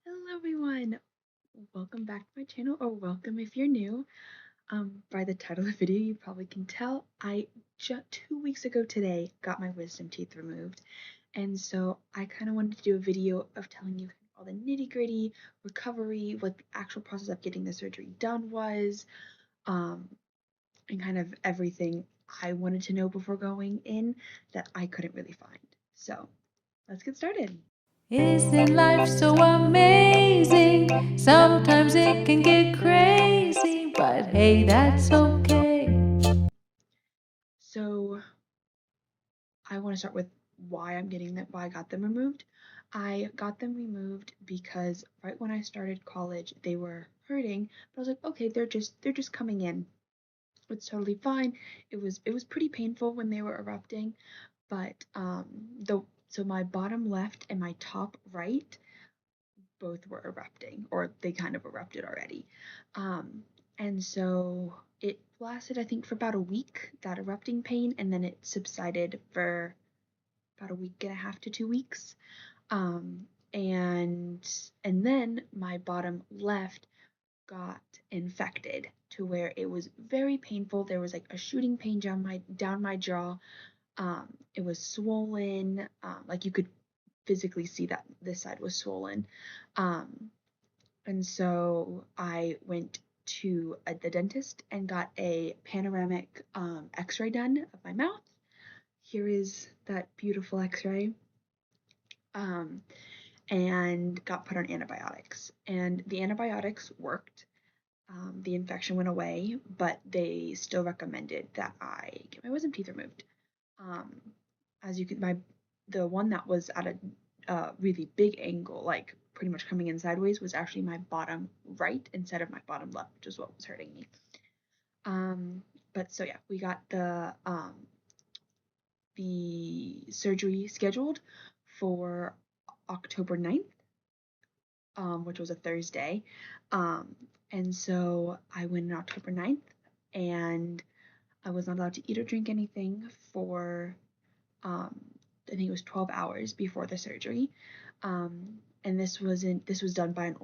Hello everyone! Welcome back to my channel, or welcome if you're new. By the title of the video, you probably can tell I just 2 weeks ago today got my wisdom teeth removed, and so I kind of wanted to do a video of telling you all the nitty-gritty recovery, what the actual process of getting the surgery done was, um, and kind of everything I wanted to know before going in that I couldn't really find. So let's get started. Isn't life so amazing? Sometimes it can get crazy, but hey, that's okay. So I want to start with why I got them removed. I got them removed because right when I started college, they were hurting, but I was like, okay, they're just coming in. It's totally fine. It was pretty painful when they were erupting, but the so my bottom left and my top right both were erupting, or they kind of erupted already. And so it lasted, I think, for about a week, that erupting pain, and then it subsided for about a week and a half to 2 weeks. Um, and and then my bottom left got infected to where it was very painful. There was like a shooting pain down my jaw. It was swollen. Like you could physically see that this side was swollen. Um, and so I went to the dentist and got a panoramic x-ray done of my mouth. Here is that beautiful x-ray. Um, and got put on antibiotics. And the antibiotics worked. The infection went away, but they still recommended that I get my wisdom teeth removed. Um, as you could, the one that was at a really big angle, like pretty much coming in sideways, was actually my bottom right instead of my bottom left, which is what was hurting me. But so yeah, we got the surgery scheduled for October 9th, which was a Thursday. Um, and so I went on October 9th, and I was not allowed to eat or drink anything for, um, I think it was 12 hours before the surgery. And this was done by an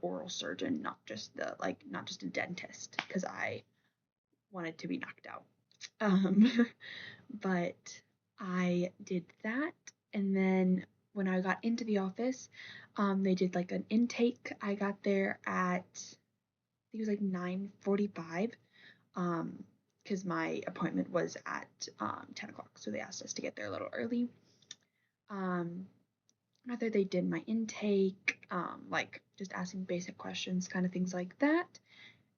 oral surgeon, not just a dentist, because I wanted to be knocked out. Um, but I did that, and then when I got into the office, they did like an intake. I got there at, I think it was like 9:45, because my appointment was at 10 o'clock, so they asked us to get there a little early. Um, After they did my intake, like just asking basic questions, kind of things like that,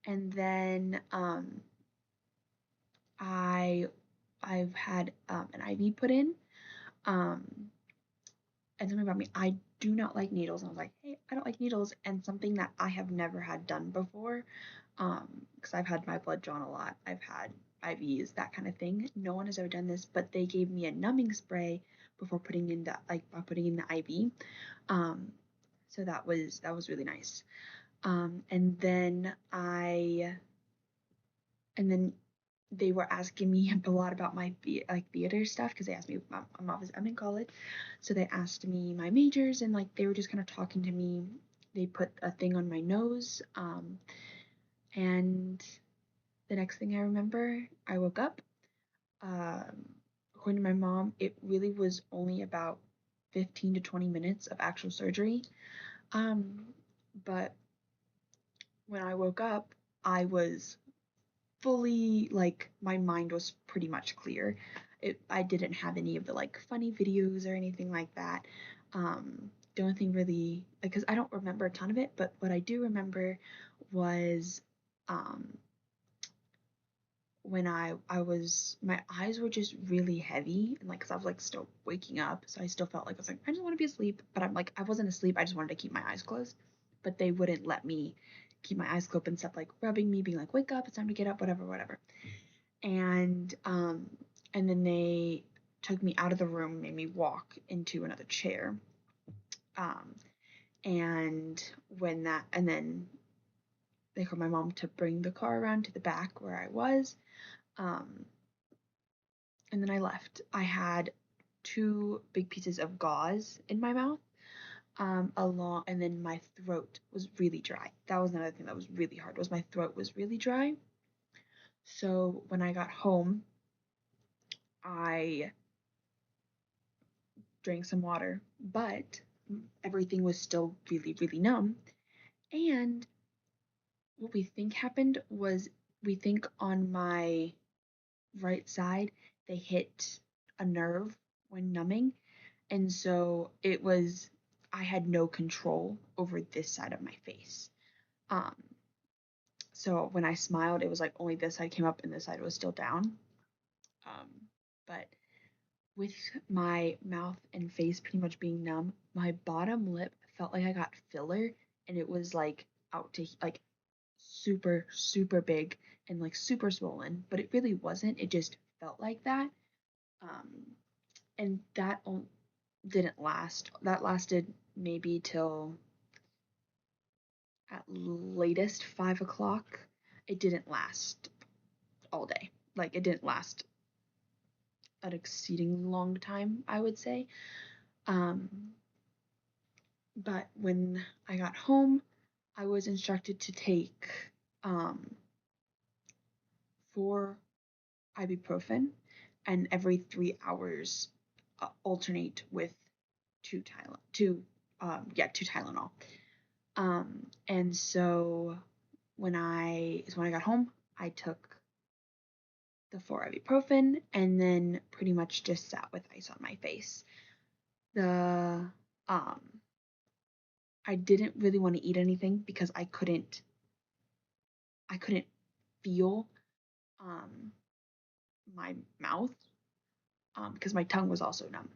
and then I I've had an IV put in. Um, and something about me, I do not like needles. And I was like, hey, I don't like needles, and something that I have never had done before, because I've had my blood drawn a lot. I've had IVs, that kind of thing. No one has ever done this, but they gave me a numbing spray before putting in the IV. Um, so that was really nice. And then and then they were asking me a lot about my theater stuff, because they asked me, I'm in college, so they asked me my majors, and like they were just kind of talking to me. They put a thing on my nose, and the next thing I remember, I woke up. According to my mom, it really was only about 15 to 20 minutes of actual surgery. But when I woke up, I was fully, like, my mind was pretty much clear. I didn't have any of the like funny videos or anything like that. The only thing really, because I don't remember a ton of it, but what I do remember was um when I was, my eyes were just really heavy, and like, cause I was like still waking up, so I still felt like I was like, I just want to be asleep, but I'm like, I wasn't asleep, I just wanted to keep my eyes closed, but they wouldn't let me keep my eyes closed, and stuff like rubbing me, being like, wake up, it's time to get up, whatever, whatever. And and then they took me out of the room, made me walk into another chair. Um, and and then they called my mom to bring the car around to the back where I was. Um, and then I left. I had two big pieces of gauze in my mouth. along, and then my throat was really dry. That was another thing that was really hard, was my throat was really dry. So when I got home, I drank some water, but everything was still really, really numb. And what we think happened was, we think on my right side, they hit a nerve when numbing. And so I had no control over this side of my face. Um, so when I smiled, it was like only this side came up and this side was still down. Um, but with my mouth and face pretty much being numb, my bottom lip felt like I got filler, and it was like out to like super, super big and like super swollen, but it really wasn't. It just felt like that. Um, and that didn't last. That lasted maybe till at latest 5 o'clock. It didn't last all day. Like, it didn't last an exceedingly long time, I would say. Um, but when I got home, I was instructed to take um, 4 ibuprofen and every 3 hours alternate with two Tylenol. And so when I got home, I took the 4 ibuprofen and then pretty much just sat with ice on my face. The um I didn't really want to eat anything because I couldn't feel um my mouth because my tongue was also numb.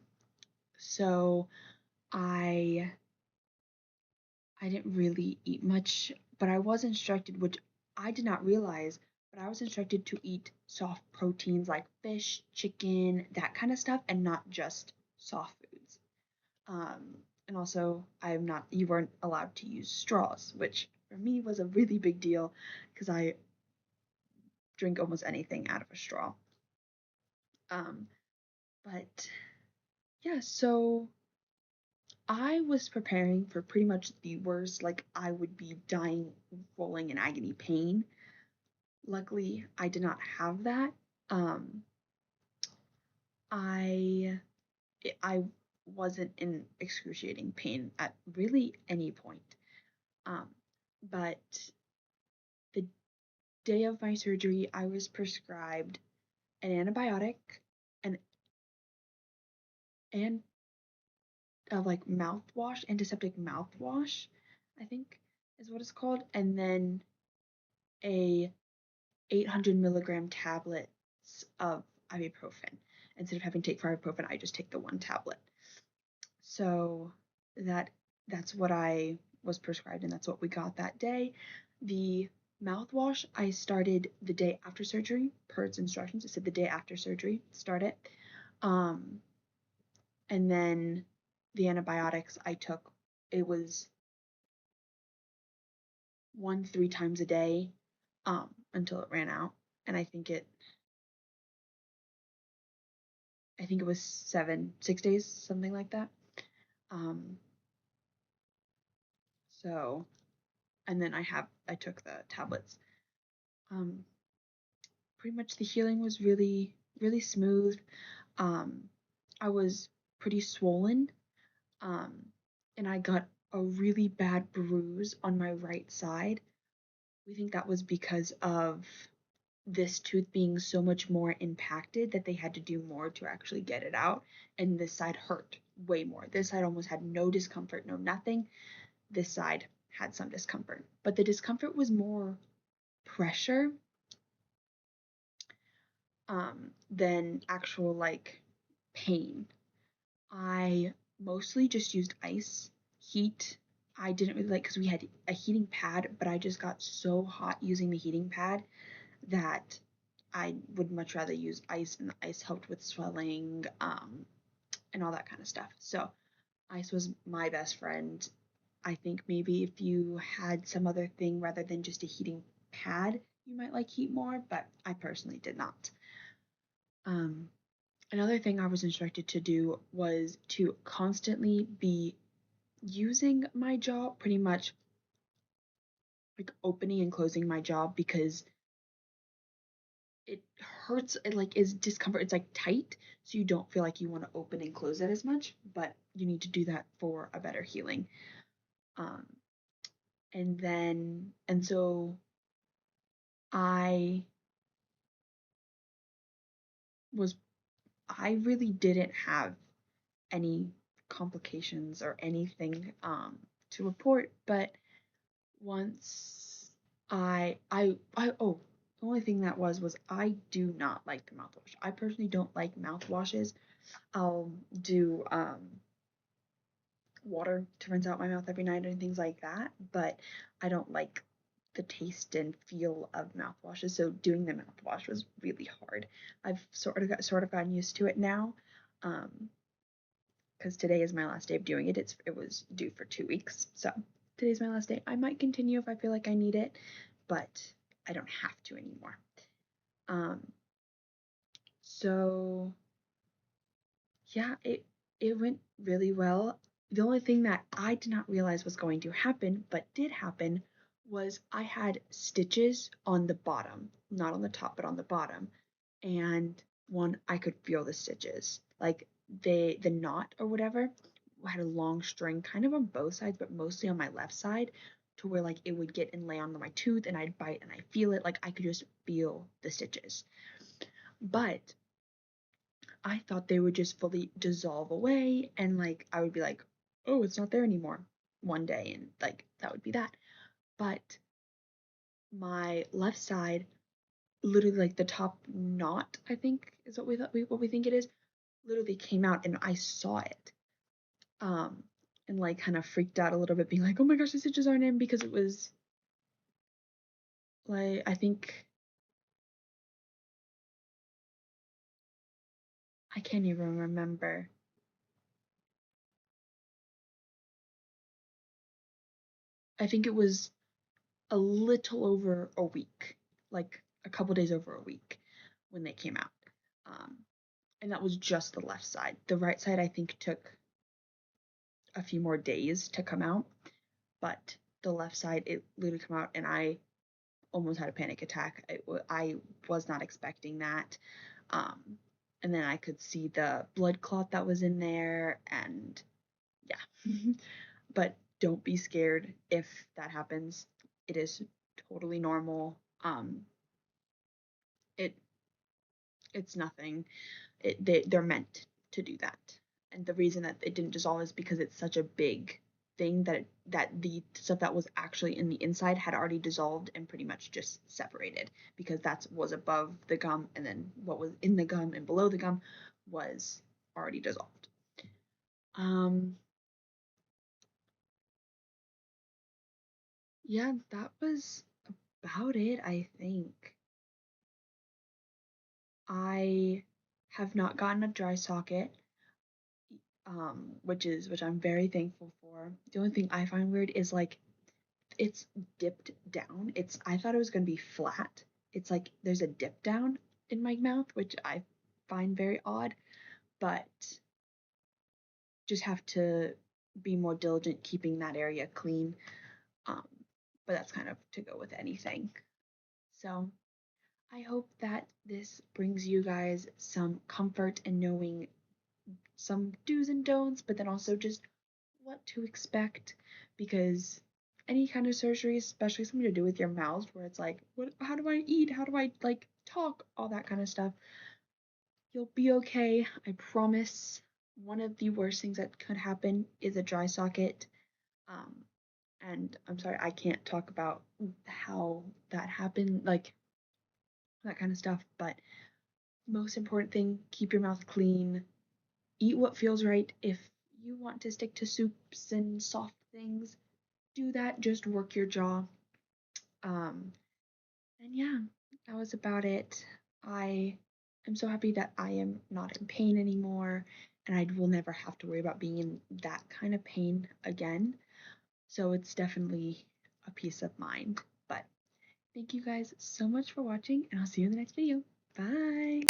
So I I didn't really eat much, but I was instructed, which I did not realize, but I was instructed to eat soft proteins like fish, chicken, that kind of stuff, and not just soft foods. And also, you weren't allowed to use straws, which for me was a really big deal because I drink almost anything out of a straw. Um, but yeah, so I was preparing for pretty much the worst, like I would be dying, rolling in agony pain. Luckily, I did not have that. Um, I I wasn't in excruciating pain at really any point. Um, but the day of my surgery, I was prescribed an antibiotic, and and like mouthwash, antiseptic mouthwash, I think is what it's called, and then a 800 milligram tablets of ibuprofen. Instead of having to take 4 ibuprofen, I just take the one tablet. So that that's what I was prescribed, and that's what we got that day. The mouthwash I started the day after surgery, per its instructions. It said the day after surgery, start it. Um, and then the antibiotics I took, it was 3 times a day, until it ran out. And I think it was 6 days, something like that. Um, so, and then I took the tablets. Um, Pretty much the healing was really, really smooth. Um, I was pretty swollen, um, and I got a really bad bruise on my right side. We think that was because of this tooth being so much more impacted that they had to do more to actually get it out, and this side hurt way more. This side almost had no discomfort, no nothing. This side had some discomfort, but the discomfort was more pressure than actual like pain. I mostly just used ice, heat. I didn't really like, because we had a heating pad, but I just got so hot using the heating pad that I would much rather use ice, and the ice helped with swelling, and all that kind of stuff. So ice was my best friend. I think maybe if you had some other thing rather than just a heating pad, you might like heat more, but I personally did not. Um, Another thing I was instructed to do was to constantly be using my jaw pretty much, like opening and closing my jaw, because it hurts, it like is discomfort, it's like tight, so you don't feel like you want to open and close it as much, but you need to do that for a better healing. Um, and so I was, I really didn't have any complications or anything to report, but once oh, the only thing that was I do not like the mouthwash. I personally don't like mouthwashes. I'll do water to rinse out my mouth every night and things like that, but I don't like the taste and feel of mouthwashes. So doing the mouthwash was really hard. I've sort of gotten used to it now. Because today is my last day of doing it. It was due for 2 weeks. So today's my last day. I might continue if I feel like I need it, but I don't have to anymore. Um so yeah, it went really well. The only thing that I did not realize was going to happen, but did happen, was I had stitches on the bottom, not on the top, but on the bottom. And I could feel the stitches. Like the knot or whatever had a long string kind of on both sides, but mostly on my left side, to where like it would get and lay on my tooth and I'd bite and I feel it. Like I could just feel the stitches. But I thought they would just fully dissolve away and like I would be like, oh, it's not there anymore one day, and like that would be that. But my left side, literally like the top knot, I think is what we think it is, literally came out and I saw it. Um and like kind of freaked out a little bit, being like, oh my gosh, the stitches aren't in, because it was like, I can't even remember. I think it was a little over a week, like a couple days over a week when they came out. Um, and that was just the left side. The right side, I think, took a few more days to come out, but the left side, it literally came out, and I almost had a panic attack. I was not expecting that. Um, and then I could see the blood clot that was in there, and yeah. But don't be scared if that happens. It is totally normal. It it's nothing. They're meant to do that, and the reason that it didn't dissolve is because it's such a big thing that the stuff that was actually in the inside had already dissolved and pretty much just separated, because that was above the gum, and then what was in the gum and below the gum was already dissolved. Yeah, that was about it, I think. I have not gotten a dry socket, which I'm very thankful for. The only thing I find weird is like it's dipped down. I thought it was gonna be flat. It's like there's a dip down in my mouth, which I find very odd, but just have to be more diligent keeping that area clean. Um, but that's kind of to go with anything. So I hope that this brings you guys some comfort in knowing some do's and don'ts, but then also just what to expect, because any kind of surgery, especially something to do with your mouth, where it's like, what, how do I eat? How do I like talk? All that kind of stuff. You'll be okay, I promise. One of the worst things that could happen is a dry socket. Um, and I'm sorry, I can't talk about how that happened, like that kind of stuff, but most important thing, keep your mouth clean, eat what feels right. If you want to stick to soups and soft things, do that. Just work your jaw. Um, and yeah, that was about it. I am so happy that I am not in pain anymore, and I will never have to worry about being in that kind of pain again. So it's definitely a peace of mind. But thank you guys so much for watching, and I'll see you in the next video. Bye!